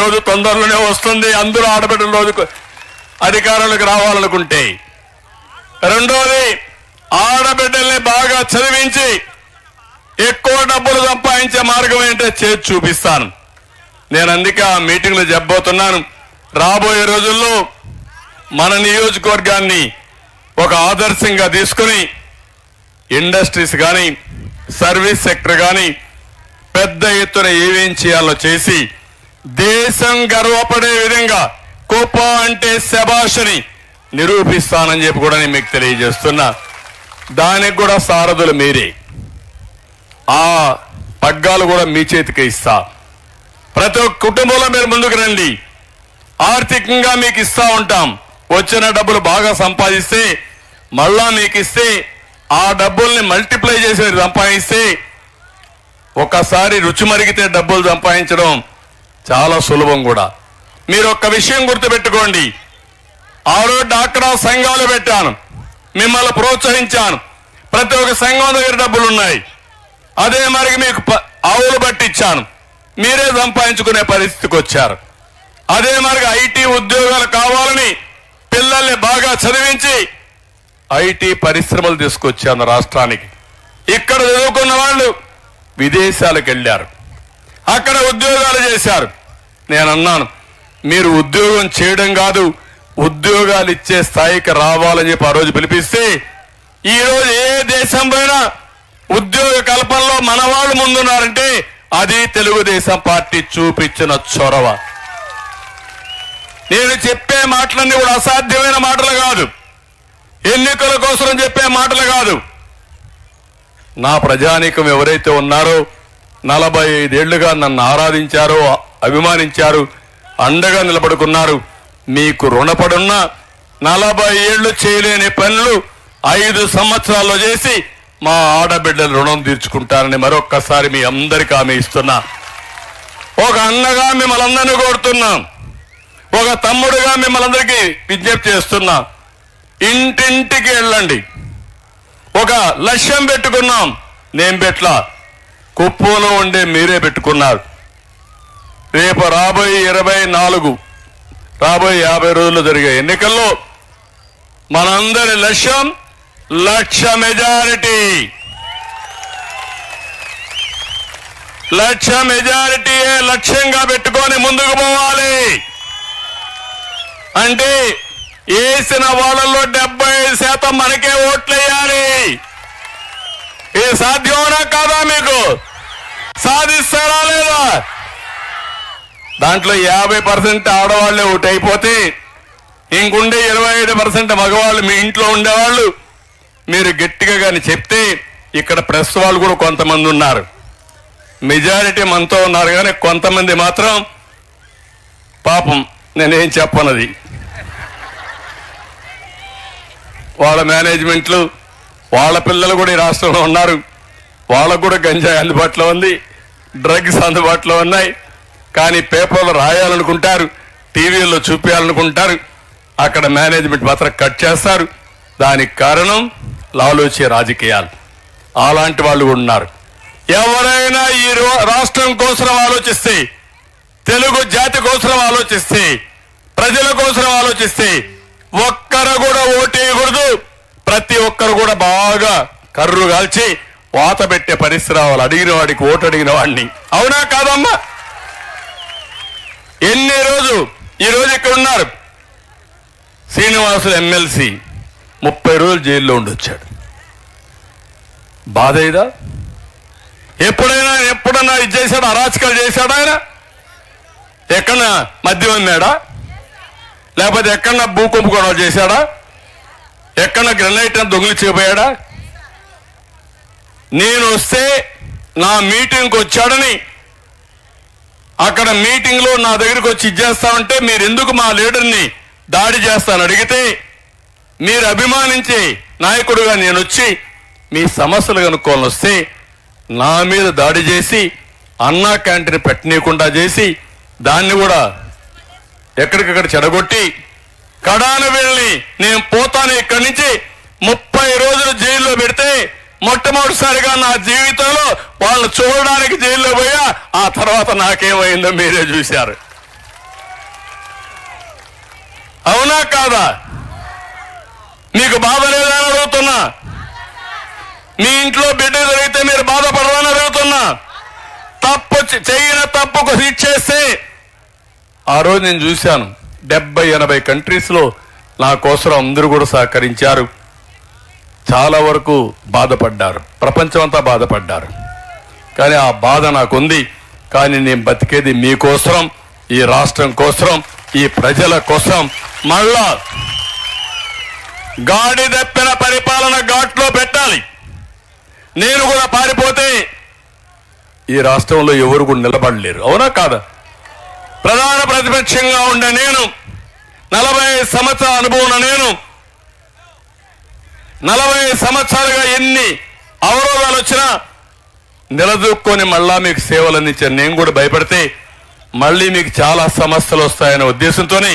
రోజు తొందరలోనే వస్తుంది. అందరూ ఆడబిడ్డల రోజు అధికారులకు రావాలనుకుంటే. రెండోది, ఆడబిడ్డల్ని బాగా చదివించి ఎక్కువ డబ్బులు సంపాదించే మార్గం ఏంటో చేసి చూపిస్తాను. నేను అందుకే ఆ మీటింగ్లో చెప్పబోతున్నాను. రాబోయే రోజుల్లో మన నియోజకవర్గాన్ని ఒక ఆదర్శంగా తీసుకుని ఇండస్ట్రీస్ కానీ సర్వీస్ సెక్టర్ కానీ పెద్ద ఎత్తున ఏమేం చేయాలో చేసి దేశం గర్వపడే విధంగా కుప్ప అంటే శభాషని నిరూపిస్తానని చెప్పి కూడా నేను మీకు తెలియజేస్తున్నా. దానికి కూడా సారథులు మీరే. ఆ పగ్గాలు కూడా మీ చేతికి ఇస్తా. ప్రతి ఒక్క కుటుంబంలో మీరు ముందుకు రండి. ఆర్థికంగా మీకు ఇస్తా ఉంటాం. వచ్చిన డబ్బులు బాగా సంపాదిస్తే మళ్ళా మీకు ఇస్తే ఆ డబ్బుల్ని మల్టిప్లై చేసి సంపాదిస్తే ఒకసారి రుచి మరిగితే డబ్బులు సంపాదించడం చాలా సులభం కూడా. మీరు ఒక్క విషయం గుర్తుపెట్టుకోండి. ఆ రోజు డాక్రా సంఘాలు పెట్టాను, మిమ్మల్ని ప్రోత్సహించాను. ప్రతి ఒక్క సంఘం దగ్గర డబ్బులు ఉన్నాయి. అదే మరి మీకు ఆవులు పట్టించాను, మీరే సంపాదించుకునే పరిస్థితికి వచ్చారు. అదే మరి ఐటీ ఉద్యోగాలు కావాలని పిల్లల్ని బాగా చదివించి ఐటీ పరిశ్రమలు తీసుకొచ్చాను రాష్ట్రానికి. ఇక్కడ చదువుకున్న వాళ్ళు విదేశాలకు వెళ్ళారు, అక్కడ ఉద్యోగాలు చేశారు. నేను అన్నాను, మీరు ఉద్యోగం చేయడం కాదు, ఉద్యోగాలు ఇచ్చే స్థాయికి రావాలని చెప్పి ఆ రోజు పిలిపిస్తే ఈ రోజు ఏ దేశం పైనా ఉద్యోగ కల్పనలో మన వాళ్ళు ముందున్నారంటే అది తెలుగుదేశం పార్టీ చూపించిన చొరవ. నేను చెప్పే మాటలన్నీ కూడా అసాధ్యమైన మాటలు కాదు, ఎన్నికల కోసం చెప్పే మాటలు కాదు. నా ప్రజానీకం ఎవరైతే ఉన్నారో 45 ఏళ్లుగా నన్ను ఆరాధించారో, అభిమానించారు, అండగా నిలబడుకున్నారు, మీకు రుణపడున్న 40 ఏళ్లు చేయలేని పనులు 5 సంవత్సరాల్లో చేసి మా ఆడబిడ్డల రుణం తీర్చుకుంటారని మరొక్కసారి మీ అందరికీ హామీ ఇస్తున్నా. ఒక అన్నగా మిమ్మల్ని అందరినీ కోరుతున్నాం, ఒక తమ్ముడుగా మిమ్మల్ని అందరికీ విజ్ఞప్తి చేస్తున్నా. ఇంటింటికి వెళ్ళండి. ఒక లక్ష్యం పెట్టుకున్నాం, నేను పెట్ల, కుప్పంలో ఉండే మీరే పెట్టుకున్నారు. రేపు రాబోయే 24 రాబోయే 50 రోజుల్లో జరిగే ఎన్నికల్లో మనందరి లక్ష్యం 1,00,000 మెజారిటీ. 1,00,000 మెజారిటీయే లక్ష్యంగా పెట్టుకొని ముందుకు పోవాలి. అంటే వేసిన వాళ్ళల్లో 75% మనకే ఓట్లేయాలి. ఇది సాధ్యమేనా కాదా? మీకు సాధిస్తారా లేదా? దాంట్లో 50% ఆడవాళ్లే ఓటు అయిపోతే ఇంకుండే 25% మగవాళ్ళు మీ ఇంట్లో ఉండేవాళ్ళు. మీరు గట్టిగా కానీ చెప్తే ఇక్కడ ప్రెస్ వాళ్ళు కూడా కొంతమంది ఉన్నారు, మెజారిటీ మనతో ఉన్నారు, కానీ కొంతమంది మాత్రం పాపం నేనేం చెప్పనది, వాళ్ళ మేనేజ్మెంట్లు వాళ్ళ పిల్లలు కూడా ఈ రాష్ట్రంలో ఉన్నారు. వాళ్ళకు కూడా గంజాయి అందుబాటులో ఉంది, డ్రగ్స్ అందుబాటులో ఉన్నాయి. కానీ పేపర్లో రాయాలనుకుంటారు, టీవీల్లో చూపించాలనుకుంటారు, అక్కడ మేనేజ్మెంట్ మాత్రం కట్ చేస్తారు. దానికి కారణం లాలూచి రాజకీయాలు. అలాంటి వాళ్ళు కూడా ఉన్నారు. ఎవరైనా ఈ రాష్ట్రం కోసం ఆలోచిస్తే, తెలుగు జాతి కోసం ఆలోచిస్తే, ప్రజల కోసం ఆలోచిస్తే ఒక్కరు కూడా ఓటేయకూడదు. ప్రతి ఒక్కరు కూడా బాగా కర్రు కాల్చి వాత పెట్టే పరిస్థితి రావాలి. అడిగిన వాడికి ఓటు అడిగిన వాడిని. అవునా కాదమ్మా? ఈ రోజు ఇక్కడ ఉన్నారు శ్రీనివాసులు ఎమ్మెల్సీ 30 రోజులు జైల్లో ఉండొచ్చాడు. బాధ ఇదా? ఎప్పుడన్నా ఇది చేశాడు, అరాచకాలు చేశాడు ఆయన? ఎక్కడన్నా మద్యం అమ్మాడా? లేకపోతే ఎక్కడన్నా భూకంపు గొడవ చేశాడా? ఎక్కడన్నా గ్రెనైట్ దొంగిలించిపోయాడా? నేను వస్తే నా మీటింగ్కి వచ్చాడని అక్కడ మీటింగ్ లో నా దగ్గరికి వచ్చి ఇచ్చేస్తామంటే మీరు ఎందుకు మా లీడర్ని దాడి చేస్తాను అడిగితే, మీరు అభిమానించే నాయకుడుగా నేను వచ్చి మీ సమస్యలు కనుక్కోవాలని వస్తే నా మీద దాడి చేసి అన్నా క్యాంటీన్ పెట్టనీయకుండా చేసి దాన్ని కూడా ఎక్కడికక్కడ చెడగొట్టి కడాన వెళ్ళి నేను పోతాను ఇక్కడి నుంచి 30 రోజులు జైల్లో పెడితే మొట్టమొదటిసారిగా నా జీవితంలో వాళ్ళు చూడడానికి జైల్లో పోయా. ఆ తర్వాత నాకేమైందో మీరే చూశారు. అవునా కాదా? మీకు బాధ లేదని అడుగుతున్నా. మీ ఇంట్లో బిడ్డ జరిగితే మీరు బాధపడరని అడుగుతున్నా. తప్పు చేయని తప్పుకు శిక్షేస్తే ఆ రోజు నేను చూశాను 70-80 కంట్రీస్లో నా కోసం అందరూ కూడా సహకరించారు. చాలా వరకు బాధపడ్డారు, ప్రపంచం అంతా బాధపడ్డారు. కానీ ఆ బాధ నాకుంది. కానీ నేను బతికేది మీకోసం, ఈ రాష్ట్రం కోసం, ఈ ప్రజల కోసం. మళ్ళా గాడి తప్పిన పరిపాలన ఘాట్లో పెట్టాలి. నేను కూడా పారిపోతే ఈ రాష్ట్రంలో ఎవరు కూడా నిలబడలేరు. అవునా కాదా? ప్రధాన ప్రతిపక్షంగా ఉండే నేను, 40 సంవత్సరాల అనుభవం నేను, 40 సంవత్సరాలుగా ఎన్ని అవరోధాలు వచ్చినా నిలదొక్కుని మళ్ళా మీకు సేవలు అందించాను. నేను కూడా భయపడితే మళ్ళీ మీకు చాలా సమస్యలు వస్తాయనే ఉద్దేశంతోనే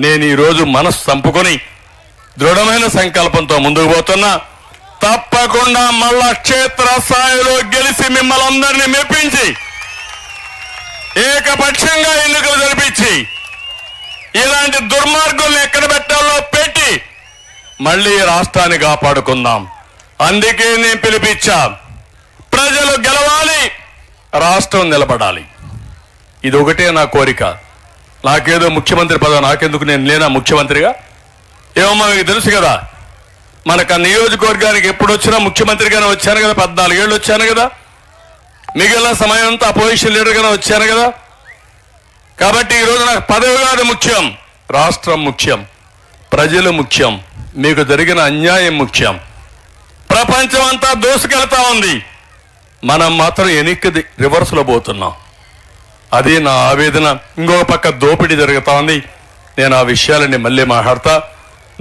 నేను ఈరోజు మనసు చంపుకొని దృఢమైన సంకల్పంతో ముందుకు పోతున్నా. తప్పకుండా మళ్ళా క్షేత్రస్థాయిలో గెలిచి మిమ్మల్ని అందరినీ మెప్పించి ఏకపక్షంగా ఎన్నికలు జరిపించి ఇలాంటి దుర్మార్గుల్ని ఎక్కడ పెట్టాలో పెట్టి మళ్ళీ రాష్ట్రాన్ని కాపాడుకుందాం. అందుకే నేను పిలిపించా. ప్రజలు గెలవాలి, రాష్ట్రం నిలబడాలి. ఇది ఒకటే నా కోరిక. నాకేదో ముఖ్యమంత్రి పదవి నాకెందుకు, నేను లేనా ముఖ్యమంత్రిగా? ఏమమ్మా మీకు తెలుసు కదా, మనకు ఆ నియోజకవర్గానికి ఎప్పుడు వచ్చినా ముఖ్యమంత్రిగానే వచ్చాను కదా, 14 ఏళ్ళు వచ్చాను కదా, మిగిలిన సమయం అంతా అపోజిషన్ లీడర్గానే వచ్చాను కదా. కాబట్టి ఈరోజు నాకు పదవి కాదు ముఖ్యం, రాష్ట్రం ముఖ్యం, ప్రజలు ముఖ్యం, మీకు జరిగిన అన్యాయం ముఖ్యం. ప్రపంచం అంతా దూసుకెళ్తా ఉంది, మనం మాత్రం వెనక్కి రివర్స్లో పోతున్నాం. అది నా ఆవేదన. ఇంకొక పక్క దోపిడీ జరుగుతా ఉంది. నేను ఆ విషయాలని మళ్ళీ మాట్లాడతా.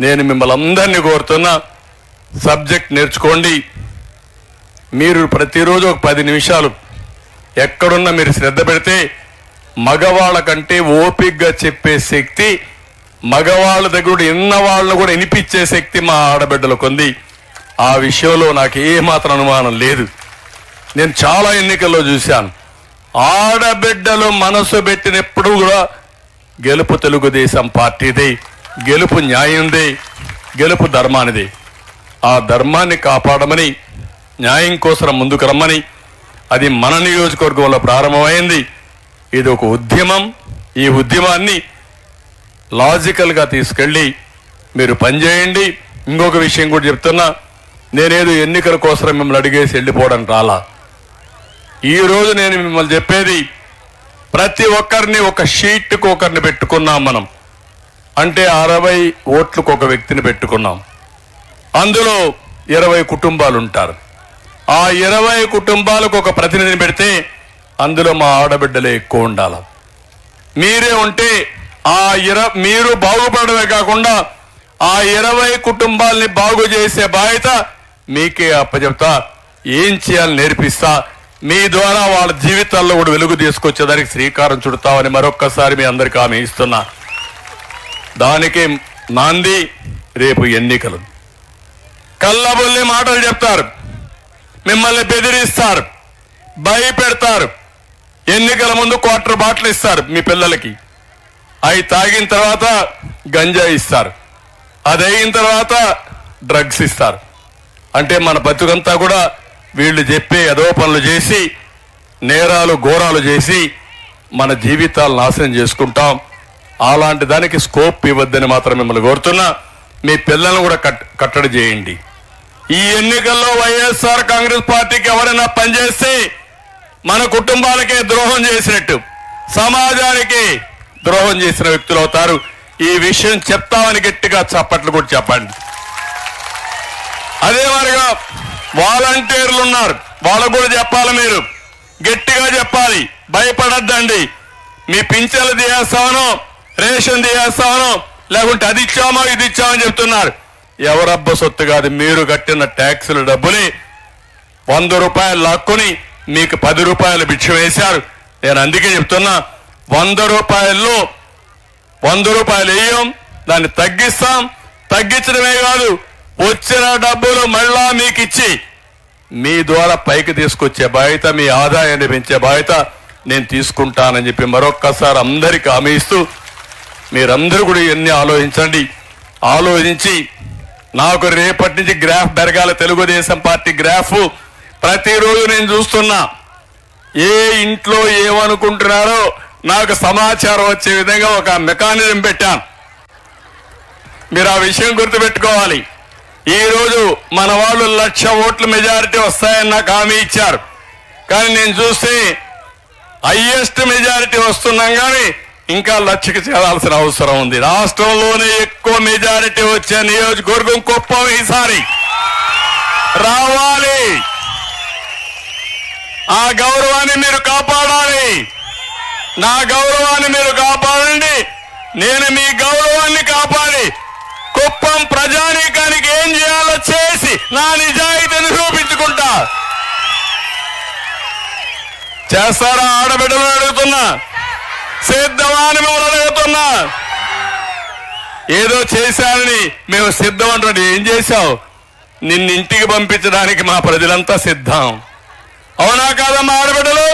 నేను మిమ్మల్ని అందరినీ కోరుతున్నా, సబ్జెక్ట్ నేర్చుకోండి. మీరు ప్రతిరోజు ఒక 10 నిమిషాలు ఎక్కడున్నా మీరు శ్రద్ధ పెడితే మగవాళ్ళ కంటే ఓపికగా చెప్పే శక్తి, మగవాళ్ళ దగ్గర ఎన్న వాళ్ళను కూడా వినిపించే శక్తి మా ఆడబిడ్డలకు ఉంది. ఆ విషయంలో నాకు ఏమాత్రం అనుమానం లేదు. నేను చాలా ఎన్నికల్లో చూశాను, ఆడబిడ్డలు మనసు పెట్టినప్పుడు కూడా గెలుపు తెలుగుదేశం పార్టీదే, గెలుపు న్యాయందే, గెలుపు ధర్మానిదే. ఆ ధర్మాన్ని కాపాడమని, న్యాయం కోసం ముందుకు రమ్మని, అది మన నియోజకవర్గంలో ప్రారంభమైంది. ఇది ఒక ఉద్యమం. ఈ ఉద్యమాన్ని లాజికల్గా తీసుకెళ్ళి మీరు పనిచేయండి. ఇంకొక విషయం కూడా చెప్తున్నా, నేనేదో ఎన్నికల కోసం మిమ్మల్ని అడిగేసి వెళ్ళిపోవడం రాలా. ఈరోజు నేను మిమ్మల్ని చెప్పేది, ప్రతి ఒక్కరిని ఒక షీట్కు ఒకరిని పెట్టుకున్నాం మనం. అంటే 60 ఓట్లకు ఒక వ్యక్తిని పెట్టుకున్నాం. అందులో 20 కుటుంబాలు ఉంటారు. ఆ 20 కుటుంబాలకు ఒక ప్రతినిధిని పెడితే అందులో మా ఆడబిడ్డలే ఎక్కువ ఉండాలి. మీరే ఉంటే మీరు బాగుపడమే కాకుండా ఆ 20 కుటుంబాలని బాగు చేసే బాధ్యత మీకే అప్పచెప్తా. ఏం చేయాలని నేర్పిస్తా. మీ ద్వారా వాళ్ళ జీవితాల్లో కూడా వెలుగు తీసుకొచ్చేదానికి శ్రీకారం చుడతామని మరొక్కసారి మీ అందరికీ హామీ ఇస్తున్నా. దానికి నాంది రేపు ఎన్నికలు. కళ్ళబొల్లి మాటలు చెప్తారు, మిమ్మల్ని బెదిరిస్తారు, భయపెడతారు. ఎన్నికల ముందు క్వార్టర్ బాటిల్ ఇస్తారు మీ పిల్లలకి, అవి తాగిన తర్వాత గంజా ఇస్తారు, అది అయిన తర్వాత డ్రగ్స్ ఇస్తారు. అంటే మన బతుకంతా కూడా వీళ్ళు చెప్పే ఏదో పనులు చేసి, నేరాలు ఘోరాలు చేసి మన జీవితాలు నాశనం చేసుకుంటాం. అలాంటి దానికి స్కోప్ ఇవ్వద్దని మాత్రం మిమ్మల్ని కోరుతున్నా. మీ పిల్లలను కూడా కట్టడి చేయండి. ఈ ఎన్నికల్లో వైఎస్ఆర్ కాంగ్రెస్ పార్టీకి ఎవరైనా పనిచేస్తే మన కుటుంబాలకే ద్రోహం చేసినట్టు, సమాజానికి ద్రోహం చేసిన వ్యక్తులు అవుతారు. ఈ విషయం చెప్తామని గట్టిగా చప్పట్లు కూడా చెప్పండి. అదే మరిగా వాలంటీర్లు ఉన్నారు, వాళ్ళకు కూడా చెప్పాలి. మీరు గట్టిగా చెప్పాలి, భయపడద్దండి. మీ పింఛన్లు తీయేస్తామనో, రేషన్ తీయేస్తామనో, లేకుంటే అది ఇచ్చామో ఇది ఇచ్చామని చెప్తున్నారు. ఎవరబ్బ సొత్తు కాదు, మీరు కట్టిన ట్యాక్సుల డబ్బుని 100 రూపాయలు లాక్కొని మీకు 10 రూపాయలు భిక్ష వేశారు. నేను అందుకే చెప్తున్నా, 100 రూపాయల్లో 100 రూపాయలు వేయం, దాన్ని తగ్గిస్తాం. తగ్గించడమే కాదు, వచ్చిన డబ్బులు మళ్ళా మీకు ఇచ్చి మీ ద్వారా పైకి తీసుకొచ్చే బాధ్యత, మీ ఆదాయాన్ని పెంచే బాధ్యత నేను తీసుకుంటానని చెప్పి మరొక్కసారి అందరికీ హామీ ఇస్తూ మీరందరూ కూడా ఇవన్నీ ఆలోచించండి. ఆలోచించి నాకు రేపటి నుంచి గ్రాఫ్ పెరగాల, తెలుగుదేశం పార్టీ గ్రాఫ్. ప్రతిరోజు నేను చూస్తున్నా ఏ ఇంట్లో ఏమనుకుంటున్నారో నాకు సమాచారం వచ్చే విధంగా ఒక మెకానిజం పెట్టాను. మీరు ఆ విషయం గుర్తుపెట్టుకోవాలి. ఈ రోజు మన వాళ్ళు 1,00,000 ఓట్ల మెజారిటీ వస్తాయని నాకు హామీ ఇచ్చారు. కానీ నేను చూస్తే హైయెస్ట్ మెజారిటీ వస్తున్నాం కానీ ఇంకా 1,00,000కి చేరాల్సిన అవసరం ఉంది. రాష్ట్రంలోనే ఎక్కువ మెజారిటీ వచ్చే నియోజకవర్గం కుప్పం ఈసారి రావాలి. ఆ గౌరవాన్ని మీరు కాపాడాలి. నా గౌరవాన్ని మీరు కాపాడండి. నేను మీ గౌరవాన్ని కాపాడి కుప్పం ప్రజానీకానికి ఏం చేయాలో చేసి నా నిజాయితీని చూపించుకుంటా. చేస్తారా? ఆడబిడ్డలను అడుగుతున్నా, సిద్ధమా అని మిమ్మల్ని అడుగుతున్నా. ఏదో చేశారని మేము సిద్ధం అంటాడు. ఏం చేశావు? నిన్నింటికి పంపించడానికి మా ప్రజలంతా సిద్ధం. అవునా కాదమ్మా ఆడబిడ్డలు?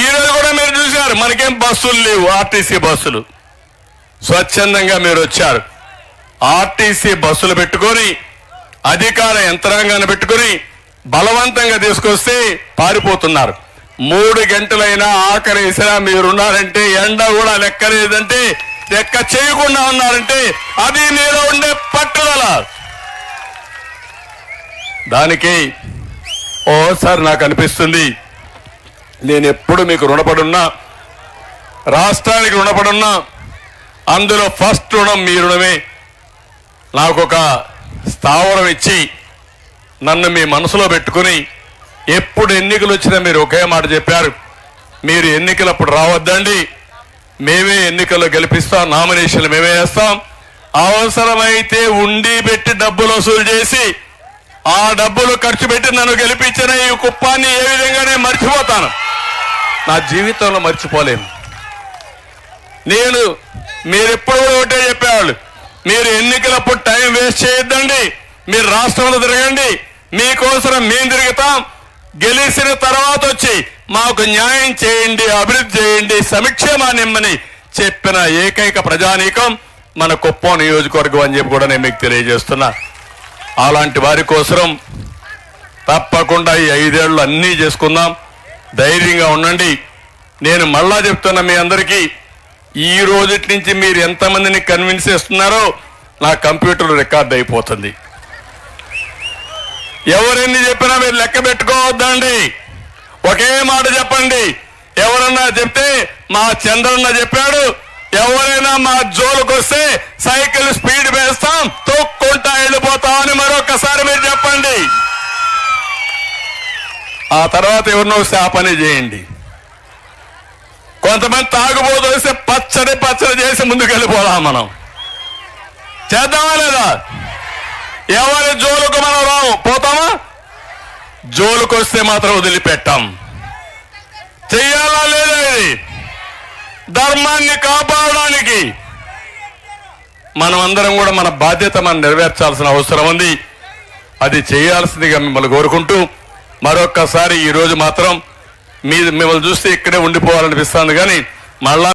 ఈ రోజు కూడా మీరు చూశారు, మనకేం బస్సులు లేవు, ఆర్టీసీ బస్సులు. స్వచ్ఛందంగా మీరు వచ్చారు. ఆర్టీసీ బస్సులు పెట్టుకొని అధికార యంత్రాంగాన్ని పెట్టుకొని బలవంతంగా తీసుకొస్తే పారిపోతున్నారు. 3 గంటలైనా ఆఖరేసినా మీరున్నారంటే, ఎండ కూడా లెక్కలేదంటే, లెక్క చేయకుండా ఉన్నారంటే అది మీలో ఉండే పట్టుదల. దానికి ఓసారి నాకు అనిపిస్తుంది, నేను ఎప్పుడు మీకు రుణపడున్నా, రాష్ట్రానికి రుణపడున్నా. అందులో ఫస్ట్ రుణం మీ రుణమే. నాకు ఒక స్థావరం ఇచ్చి నన్ను మీ మనసులో పెట్టుకుని ఎప్పుడు ఎన్నికలు వచ్చినా మీరు ఒకే మాట చెప్పారు, మీరు ఎన్నికలప్పుడు రావద్దండి, మేమే ఎన్నికల్లో గెలిపిస్తాం, నామినేషన్లు మేమే వేస్తాం, అవసరమైతే ఉండి పెట్టి డబ్బులు వసూలు చేసి ఆ డబ్బులు ఖర్చు పెట్టి నన్ను గెలిపించిన ఈ కుప్పాన్ని ఏ విధంగా నేను మర్చిపోతాను? నా జీవితంలో మర్చిపోలేను. మీరెప్పుడు ఒకటే చెప్పేవాళ్ళు, మీరు ఎన్నికలప్పుడు టైం వేస్ట్ చేయొద్దండి, మీరు రాష్ట్రంలో తిరగండి, మీకోసం మేము తిరుగుతాం, గెలిచిన తర్వాత వచ్చి మాకు న్యాయం చేయండి, అభివృద్ధి చేయండి, సంక్షేమాన్ని ఇమ్మని చెప్పిన ఏకైక ప్రజానీకం మన కుప్పం నియోజకవర్గం అని చెప్పి కూడా నేను మీకు తెలియజేస్తున్నా. అలాంటి వారి కోసం తప్పకుండా ఈ 5 ఏళ్ళు అన్నీ చేసుకుందాం. ధైర్యంగా ఉండండి. నేను మళ్ళా చెప్తున్నా మీ అందరికీ, ఈ రోజుటి నుంచి మీరు ఎంతమందిని కన్విన్స్ చేస్తున్నారో నా కంప్యూటర్ రికార్డ్ అయిపోతుంది. ఎవరెన్ని చెప్పినా మీరు లెక్క పెట్టుకోవద్దండి. ఒకే మాట చెప్పండి. ఎవరన్నా చెప్తే మా చంద్రన్న చెప్పాడు, ఎవరైనా మా జోలుకు వస్తే సైకిల్ స్పీడ్ వేస్తాం, తొక్కుంటా వెళ్ళిపోతాం అని మరొకసారి మీరు చెప్పండి. ఆ తర్వాత ఎవరినో వస్తే ఆ పని చేయండి. కొంతమంది తాగుబోతు వస్తే పచ్చడి చేసి ముందుకు వెళ్ళిపోదాం. మనం చేద్దామా లేదా? ఎవరి జోలుకు మనం రాము, పోతామా? జోలుకు వస్తే మాత్రం వదిలిపెట్టాం. చెయ్యాలా లేదా? ఇది ధర్మాన్ని కాపాడడానికి మనం అందరం కూడా మన బాధ్యత మనం నెరవేర్చాల్సిన అవసరం ఉంది. అది చేయాల్సిందిగా మిమ్మల్ని కోరుకుంటూ మరొక్కసారి ఈ రోజు మాత్రం మిమ్మల్ని చూస్తే ఇక్కడే ఉండిపోవాలనిపిస్తుంది. కానీ మళ్ళా